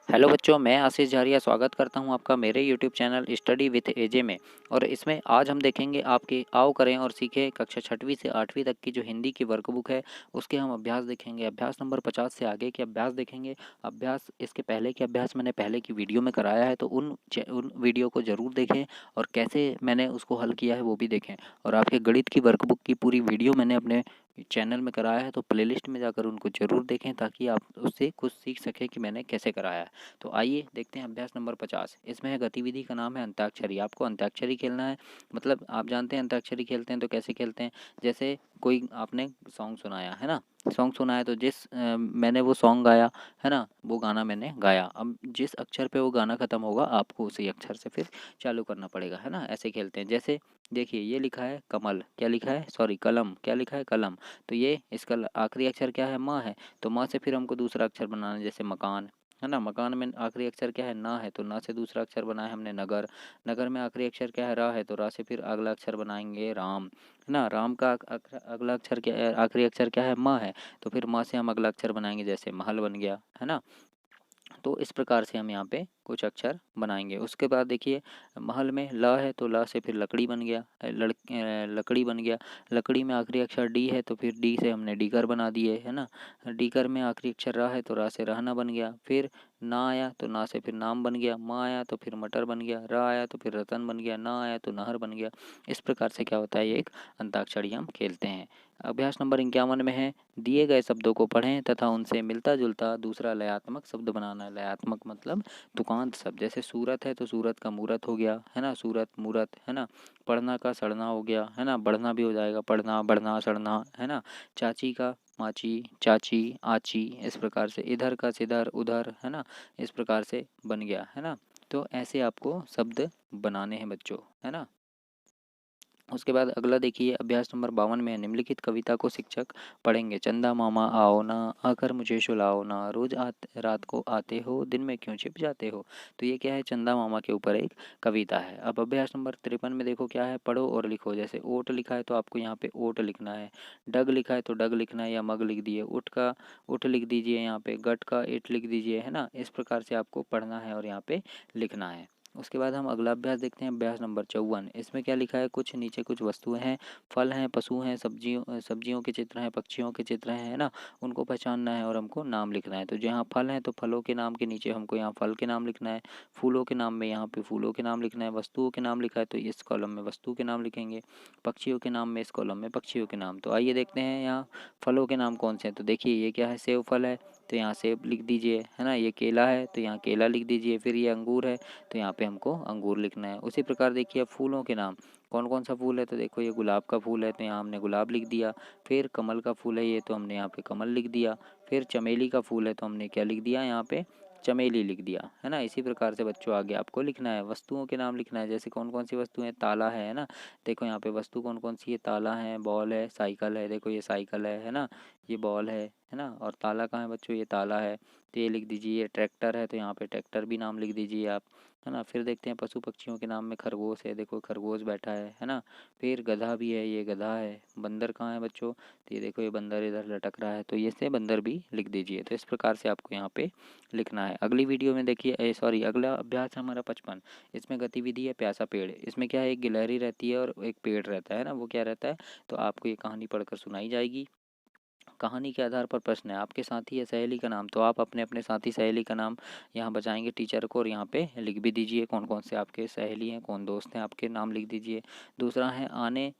Hello बच्चों, मैं आशीष झारिया स्वागत करता हूं आपका मेरे यूट्यूब चैनल स्टडी विथ एजे में। और इसमें आज हम देखेंगे आपके आओ करें और सीखें कक्षा 6वीं से 8वीं तक की जो हिंदी की वर्कबुक है उसके हम अभ्यास देखेंगे। अभ्यास नंबर 50 से आगे के अभ्यास देखेंगे। अभ्यास इसके पहले के अभ्यास मैंने पहले की वीडियो में कराया है, तो उन वीडियो को ज़रूर देखें और कैसे मैंने उसको हल किया है वो भी देखें। और आपके गणित की वर्कबुक की पूरी वीडियो मैंने अपने चैनल में कराया है, तो प्लेलिस्ट में जाकर उनको ज़रूर देखें ताकि आप उससे कुछ सीख सकें कि मैंने कैसे कराया है। तो आइए देखते हैं अभ्यास नंबर 50। इसमें है गतिविधि का नाम है अंताक्षरी। आपको अंताक्षरी खेलना है। मतलब आप जानते हैं अंताक्षरी खेलते हैं तो कैसे खेलते हैं। जैसे कोई आपने सॉन्ग सुनाया है ना, सॉन्ग सुनाया तो मैंने वो सॉन्ग गाया है ना, वो गाना मैंने गाया। अब जिस अक्षर पे वो गाना खत्म होगा आपको उसी अक्षर से फिर चालू करना पड़ेगा, है ना। ऐसे खेलते हैं। जैसे देखिए ये लिखा है कमल, क्या लिखा है, सॉरी कलम, क्या लिखा है कलम। तो ये इसका आखिरी अक्षर क्या है, माँ है। तो माँ से फिर हमको दूसरा अक्षर बनाना है, जैसे मकान है ना। मकान में आखिरी अक्षर क्या है, ना है, तो ना से दूसरा अक्षर बनाया हमने नगर। नगर में आखिरी अक्षर क्या है, रा है, तो रा से फिर अगला अक्षर बनाएंगे राम, है ना। राम का अगला अक्षर क्या है, आखिरी अक्षर क्या है, माँ है, तो फिर माँ से हम अगला अक्षर बनाएंगे, जैसे महल बन गया, है ना। तो इस प्रकार से हम यहाँ पे कुछ अक्षर बनाएंगे। उसके बाद देखिए महल में ल है, तो ल से फिर लकड़ी बन गया, लकड़ी बन गया। लकड़ी में आखिरी अक्षर डी है, तो फिर डी से हमने डीकर बना दिए, है ना। डीकर में आखिरी अक्षर रा है, तो रा से रहना बन गया। फिर ना आया तो ना से फिर नाम बन गया। माँ आया तो फिर मटर बन गया। रा आया तो फिर रतन बन गया। ना आया तो नहर बन गया। इस प्रकार से क्या होता है, ये एक अंताक्षरी हम खेलते हैं। अभ्यास नंबर 51 में है, दिए गए शब्दों को पढ़ें तथा उनसे मिलता जुलता दूसरा लयात्मक शब्द बनाना है। लयात्मक मतलब तुकांत शब्द। जैसे सूरत है तो सूरत का मूरत हो गया, है ना, सूरत मूरत, है ना। पढ़ना का सड़ना हो गया, है ना, बढ़ना भी हो जाएगा, पढ़ना बढ़ना सड़ना, है ना। चाची का माची, चाची आची, इस प्रकार से। इधर का सिधर उधर, है ना, इस प्रकार से बन गया, है ना। तो ऐसे आपको शब्द बनाने हैं बच्चों, है ना। उसके बाद अगला देखिए अभ्यास नंबर 52 में है, निम्नलिखित कविता को शिक्षक पढ़ेंगे। चंदा मामा आओ ना, आकर मुझे सुलाओ ना, रोज रात को आते हो, दिन में क्यों छिप जाते हो। तो ये क्या है, चंदा मामा के ऊपर एक कविता है। अब अभ्यास नंबर 53 में देखो क्या है, पढ़ो और लिखो। जैसे ओट लिखा है तो आपको यहाँ पे ओट लिखना है। डग लिखा है तो डग लिखना है या मग लिख दिए। उठ का उठ लिख दीजिए, यहाँ पे गट का इट लिख दीजिए, है ना। इस प्रकार से आपको पढ़ना है और यहाँ पे लिखना है। उसके बाद हम अगला अभ्यास देखते हैं, अभ्यास नंबर 54। इसमें क्या लिखा है, कुछ नीचे कुछ वस्तुएं हैं, फल हैं, पशु हैं, सब्जियों के चित्र हैं, पक्षियों के चित्र हैं, है ना। उनको पहचानना है और हमको नाम लिखना है। तो जहाँ फल हैं तो फलों के नाम के नीचे हमको यहाँ फल के नाम लिखना है। फूलों के नाम में यहाँ पे फूलों के नाम लिखना है। वस्तुओं के नाम लिखा है तो इस कॉलम में वस्तु के नाम लिखेंगे। पक्षियों के नाम में इस कॉलम में पक्षियों के नाम। तो आइए देखते हैं यहाँ फलों के नाम कौन से हैं। तो देखिए ये क्या है, सेब फल है तो यहाँ सेब लिख दीजिए, है ना। ये केला है तो यहाँ केला लिख दीजिए। फिर ये अंगूर है तो यहाँ पे हमको अंगूर लिखना है। उसी प्रकार देखिए फूलों के नाम, कौन कौन सा फूल है, तो देखो ये गुलाब का फूल है तो यहाँ हमने गुलाब लिख दिया। फिर कमल का फूल है ये, तो हमने यहाँ पे कमल लिख दिया। फिर चमेली का फूल है तो हमने क्या लिख दिया, यहाँ पे चमेली लिख दिया, है ना। इसी प्रकार से बच्चों आगे आपको लिखना है, वस्तुओं के नाम लिखना है। जैसे कौन कौन सी वस्तु है, ताला है ना। देखो यहाँ पे वस्तु कौन कौन सी है, ताला है, बॉल है, साइकिल है। देखो ये साइकिल है ना, ये बॉल है ना। और ताला कहाँ है बच्चों, ये ताला है तो ये लिख दीजिए। ये ट्रैक्टर है तो यहाँ पे ट्रैक्टर भी नाम लिख दीजिए आप, है ना। फिर देखते हैं पशु पक्षियों के नाम में खरगोश है, देखो खरगोश बैठा है ना। फिर गधा भी है, ये गधा है। बंदर कहाँ है बच्चों, तो ये देखो ये बंदर इधर लटक रहा है तो ये से बंदर भी लिख दीजिए। तो इस प्रकार से आपको यहाँ पे लिखना है। अगली वीडियो में देखिए, सॉरी अगला अभ्यास है हमारा 55। इसमें गतिविधि है प्यासा पेड़। इसमें क्या है, एक गिलहरी रहती है और एक पेड़ रहता है ना, वो क्या रहता है, तो आपको ये कहानी पढ़कर सुनाई जाएगी। कहानी के आधार पर प्रश्न है, आपके साथी या सहेली का नाम, तो आप अपने अपने साथी सहेली का नाम यहाँ बचाएंगे टीचर को और यहाँ पे लिख भी दीजिए कौन कौन से आपके सहेली हैं, कौन दोस्त हैं आपके, नाम लिख दीजिए। दूसरा है आने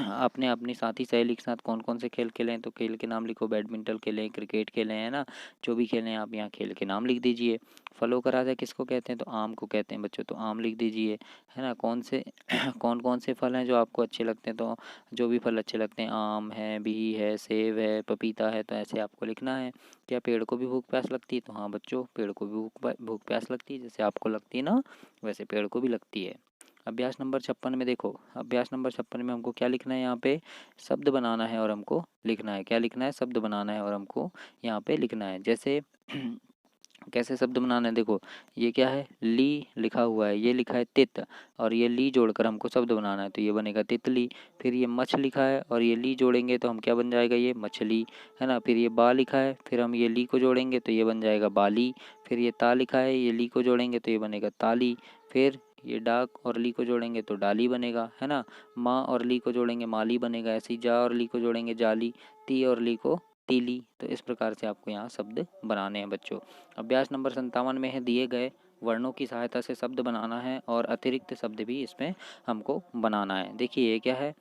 आपने अपनी साथी सहेली के साथ कौन कौन से खेल खेले हैं, तो खेल के नाम लिखो। बैडमिंटन खेलें, क्रिकेट खेले हैं ना, जो भी खेलें आप यहाँ खेल के नाम लिख दीजिए। फलों का राजा किसको कहते हैं, तो आम को कहते हैं बच्चों, तो आम लिख दीजिए, है ना। कौन से कौन कौन से फल हैं जो आपको अच्छे लगते हैं, तो जो भी फल अच्छे लगते हैं, आम है, बिही है, सेब है, पपीता है, तो ऐसे आपको लिखना है। क्या पेड़ को भी भूख प्यास लगती है, तो हाँ बच्चों पेड़ को भी भूख प्यास लगती है, जैसे आपको लगती है ना वैसे पेड़ को भी लगती है। अभ्यास नंबर 56 में देखो, अभ्यास नंबर 56 में हमको क्या लिखना है, यहाँ पे शब्द बनाना है और हमको लिखना है। क्या लिखना है, शब्द बनाना है और हमको यहाँ पे लिखना है। जैसे कैसे शब्द बनाना है, देखो ये क्या है, ली लिखा हुआ है, ये लिखा है तित, और ये ली जोड़कर हमको शब्द बनाना है, तो ये बनेगा तितली। फिर ये मछ लिखा है और ये ली जोड़ेंगे तो हम क्या बन जाएगा, ये मछली, है ना। फिर ये बा लिखा है, फिर हम ये ली को जोड़ेंगे तो ये बन जाएगा बाली। फिर ये ता लिखा है, ये ली को जोड़ेंगे तो ये बनेगा ताली। फिर ये डाक और ली को जोड़ेंगे तो डाली बनेगा, है ना। माँ और ली को जोड़ेंगे माली बनेगा, ऐसे ही जा और ली को जोड़ेंगे जाली, ती और ली को तीली। तो इस प्रकार से आपको यहाँ शब्द बनाने हैं बच्चों। अभ्यास नंबर 57 में है, दिए गए वर्णों की सहायता से शब्द बनाना है और अतिरिक्त शब्द भी इसमें हमको बनाना है। देखिए ये क्या है,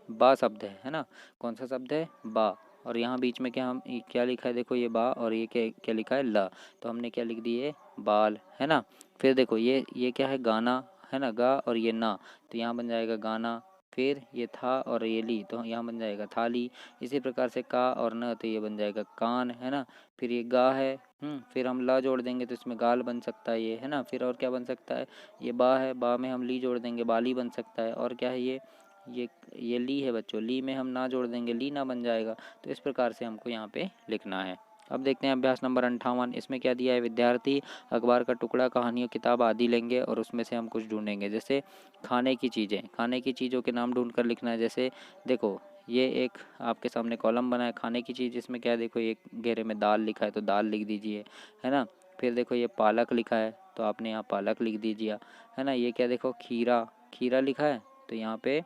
बा शब्द है ना। कौन सा शब्द है, बा। और यहाँ बीच में क्या हम क्या लिखा है, देखो ये बा, और ये क्या क्या लिखा है, ला। तो हमने क्या लिख दिए, बाल, है ना। फिर देखो ये क्या है, गाना, है ना, गा और ये ना, तो यहाँ बन जाएगा गाना। फिर ये था और ये ली, तो यहाँ बन जाएगा थाली। इसी प्रकार से का और न, तो ये बन जाएगा कान, है ना। फिर ये गा है, फिर हम ला जोड़ देंगे तो इसमें गाल बन सकता है ये, है ना। फिर और क्या बन सकता है, ये बा है, बा में हम ली जोड़ देंगे, बाली बन सकता है। और क्या है ये ये ली है बच्चों, ली में हम ना जोड़ देंगे, ली ना बन जाएगा। तो इस प्रकार से हमको यहाँ पे लिखना है। अब देखते हैं अभ्यास नंबर 58। इसमें क्या दिया है, विद्यार्थी अखबार का टुकड़ा, कहानियों, किताब आदि लेंगे और उसमें से हम कुछ ढूंढेंगे। जैसे खाने की चीज़ें, खाने की चीज़ों के नाम ढूंढ कर लिखना है। जैसे देखो ये एक आपके सामने कॉलम बना है, खाने की चीज़, इसमें क्या है, देखो एक घेरे में दाल लिखा है तो दाल लिख दीजिए, है ना। फिर देखो ये पालक लिखा है तो आपने यहाँ पालक लिख दीजिए, है ना। ये क्या, देखो खीरा, खीरा लिखा है तो यहाँ पे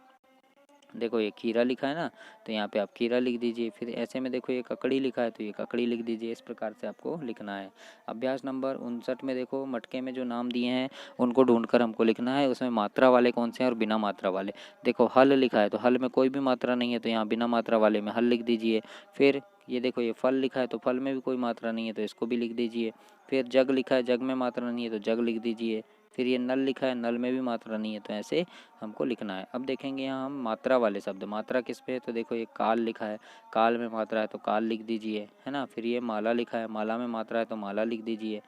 देखो ये खीरा लिखा है ना, तो यहाँ पे आप खीरा लिख दीजिए। फिर ऐसे में देखो ये ककड़ी लिखा है तो ये ककड़ी लिख दीजिए। इस प्रकार से आपको लिखना है। अभ्यास नंबर 59 में देखो मटके में जो नाम दिए हैं उनको ढूंढकर हमको लिखना है। उसमें मात्रा वाले कौन से हैं और बिना मात्रा वाले। देखो हल लिखा है तो हल में कोई भी मात्रा नहीं है तो यहाँ बिना मात्रा वाले में हल लिख दीजिए। फिर ये देखो ये फल लिखा है तो फल में भी कोई मात्रा नहीं है तो इसको भी लिख दीजिए। फिर जग लिखा है, जग में मात्रा नहीं है तो जग लिख दीजिए। फिर ये नल लिखा है, नल में भी मात्रा नहीं है तो ऐसे हमको लिखना है। अब देखेंगे यहाँ हम मात्रा वाले शब्द, मात्रा किस पे है, तो देखो ये काल लिखा है, काल में मात्रा है तो काल लिख दीजिए, है ना। फिर ये माला लिखा है, माला में मात्रा है तो माला लिख दीजिए।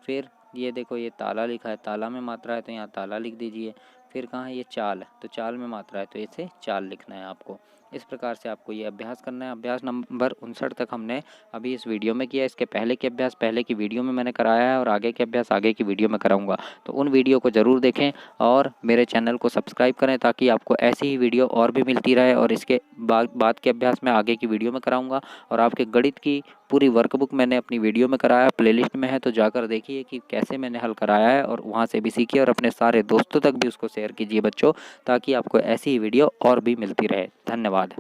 फिर ये देखो ये ताला लिखा है, ताला में मात्रा है तो यहाँ ताला लिख दीजिए। फिर कहाँ है ये चाल, तो चाल में मात्रा है तो इसे चाल लिखना है आपको। इस प्रकार से आपको ये अभ्यास करना है। अभ्यास नंबर 59 तक हमने अभी इस वीडियो में किया। इसके पहले के अभ्यास पहले की वीडियो में मैंने कराया है और आगे के अभ्यास आगे की वीडियो में कराऊंगा, तो उन वीडियो को ज़रूर देखें और मेरे चैनल को सब्सक्राइब करें ताकि आपको ऐसी ही वीडियो और भी मिलती रहे। और इसके बाद के अभ्यास मैं आगे की वीडियो में कराऊंगा। और आपके गणित की पूरी वर्कबुक मैंने अपनी वीडियो में कराया, प्लेलिस्ट में है, तो जाकर देखिए कि कैसे मैंने हल कराया है और वहाँ से भी सीखिए और अपने सारे दोस्तों तक भी उसको शेयर कीजिए बच्चों, ताकि आपको ऐसी ही वीडियो और भी मिलती रहे। धन्यवाद।